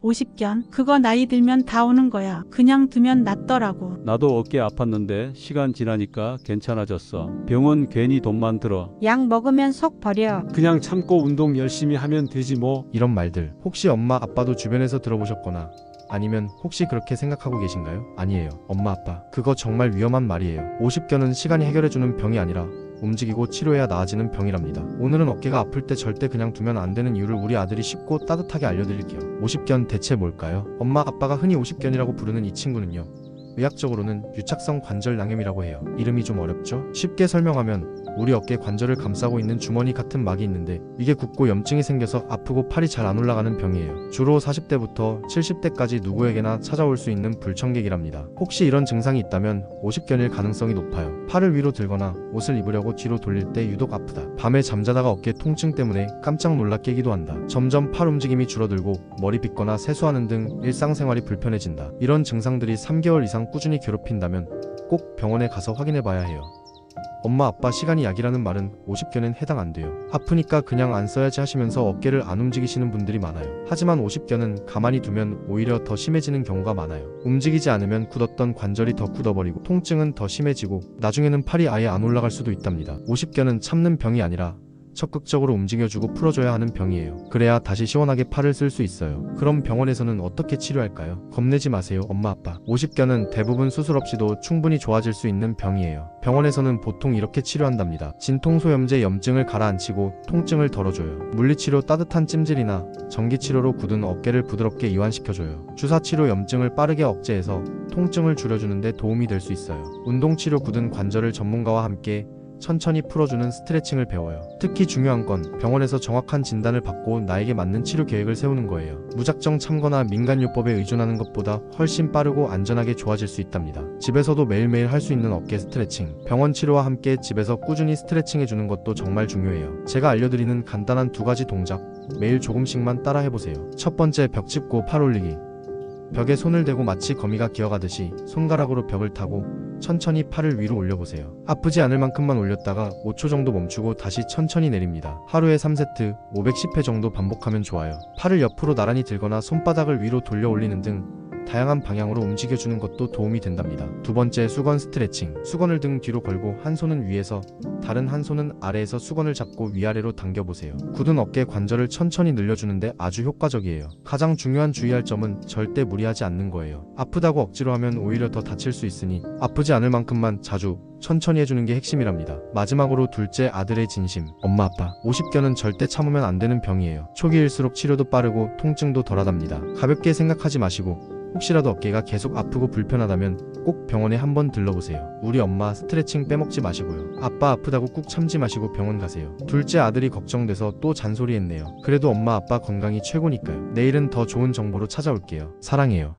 50견. 그거 나이 들면 다 오는 거야. 그냥 두면 낫더라고. 나도 어깨 아팠는데 시간 지나니까 괜찮아졌어. 병원 괜히 돈만 들어. 약 먹으면 속 버려. 그냥 참고 운동 열심히 하면 되지 뭐. 이런 말들 혹시 엄마 아빠도 주변에서 들어보셨거나 아니면 혹시 그렇게 생각하고 계신가요? 아니에요. 엄마 아빠 그거 정말 위험한 말이에요. 50견은 시간이 해결해주는 병이 아니라 움직이고 치료해야 나아지는 병이랍니다. 오늘은 어깨가 아플 때 절대 그냥 두면 안 되는 이유를 우리 아들이 쉽고 따뜻하게 알려드릴게요. 50견 대체 뭘까요? 엄마 아빠가 흔히 50견이라고 부르는 이 친구는요, 의학적으로는 유착성 관절 낭염이라고 해요. 이름이 좀 어렵죠? 쉽게 설명하면 우리 어깨 관절을 감싸고 있는 주머니 같은 막이 있는데 이게 굽고 염증이 생겨서 아프고 팔이 잘 안 올라가는 병이에요. 주로 40대부터 70대까지 누구에게나 찾아올 수 있는 불청객이랍니다. 혹시 이런 증상이 있다면 50견일 가능성이 높아요. 팔을 위로 들거나 옷을 입으려고 뒤로 돌릴 때 유독 아프다. 밤에 잠자다가 어깨 통증 때문에 깜짝 놀라 깨기도 한다. 점점 팔 움직임이 줄어들고 머리 빗거나 세수하는 등 일상생활이 불편해진다. 이런 증상들이 3개월 이상 꾸준히 괴롭힌다면 꼭 병원에 가서 확인해 봐야 해요. 엄마 아빠 시간이 약이라는 말은 50견엔 해당 안 돼요. 아프니까 그냥 안 써야지 하시면서 어깨를 안 움직이시는 분들이 많아요. 하지만 50견은 가만히 두면 오히려 더 심해지는 경우가 많아요. 움직이지 않으면 굳었던 관절이 더 굳어버리고 통증은 더 심해지고 나중에는 팔이 아예 안 올라갈 수도 있답니다. 50견은 참는 병이 아니라 적극적으로 움직여주고 풀어줘야 하는 병이에요. 그래야 다시 시원하게 팔을 쓸 수 있어요. 그럼 병원에서는 어떻게 치료할까요? 겁내지 마세요, 엄마 아빠. 50견은 대부분 수술 없이도 충분히 좋아질 수 있는 병이에요. 병원에서는 보통 이렇게 치료한답니다. 진통소염제 염증을 가라앉히고 통증을 덜어줘요. 물리치료 따뜻한 찜질이나 전기치료로 굳은 어깨를 부드럽게 이완시켜줘요. 주사치료 염증을 빠르게 억제해서 통증을 줄여주는데 도움이 될 수 있어요. 운동치료 굳은 관절을 전문가와 함께 천천히 풀어주는 스트레칭을 배워요. 특히 중요한 건 병원에서 정확한 진단을 받고 나에게 맞는 치료 계획을 세우는 거예요. 무작정 참거나 민간요법에 의존하는 것보다 훨씬 빠르고 안전하게 좋아질 수 있답니다. 집에서도 매일매일 할 수 있는 어깨 스트레칭. 병원 치료와 함께 집에서 꾸준히 스트레칭 해주는 것도 정말 중요해요. 제가 알려드리는 간단한 2가지 동작, 매일 조금씩만 따라 해보세요. 첫 번째, 벽 짚고 팔 올리기. 벽에 손을 대고 마치 거미가 기어가듯이 손가락으로 벽을 타고 천천히 팔을 위로 올려보세요. 아프지 않을 만큼만 올렸다가 5초 정도 멈추고 다시 천천히 내립니다. 하루에 3세트 510회 정도 반복하면 좋아요. 팔을 옆으로 나란히 들거나 손바닥을 위로 돌려 올리는 등 다양한 방향으로 움직여주는 것도 도움이 된답니다. 두 번째, 수건 스트레칭. 수건을 등 뒤로 걸고 한 손은 위에서 다른 한 손은 아래에서 수건을 잡고 위아래로 당겨보세요. 굳은 어깨 관절을 천천히 늘려주는데 아주 효과적이에요. 가장 중요한 주의할 점은 절대 무리하지 않는 거예요. 아프다고 억지로 하면 오히려 더 다칠 수 있으니 아프지 않을 만큼만 자주 천천히 해주는 게 핵심이랍니다. 마지막으로 둘째, 아들의 진심. 엄마 아빠 50견은 절대 참으면 안 되는 병이에요. 초기일수록 치료도 빠르고 통증도 덜하답니다. 가볍게 생각하지 마시고 혹시라도 어깨가 계속 아프고 불편하다면 꼭 병원에 한번 들러보세요. 우리 엄마 스트레칭 빼먹지 마시고요. 아빠 아프다고 꾹 참지 마시고 병원 가세요. 둘째 아들이 걱정돼서 또 잔소리했네요. 그래도 엄마 아빠 건강이 최고니까요. 내일은 더 좋은 정보로 찾아올게요. 사랑해요.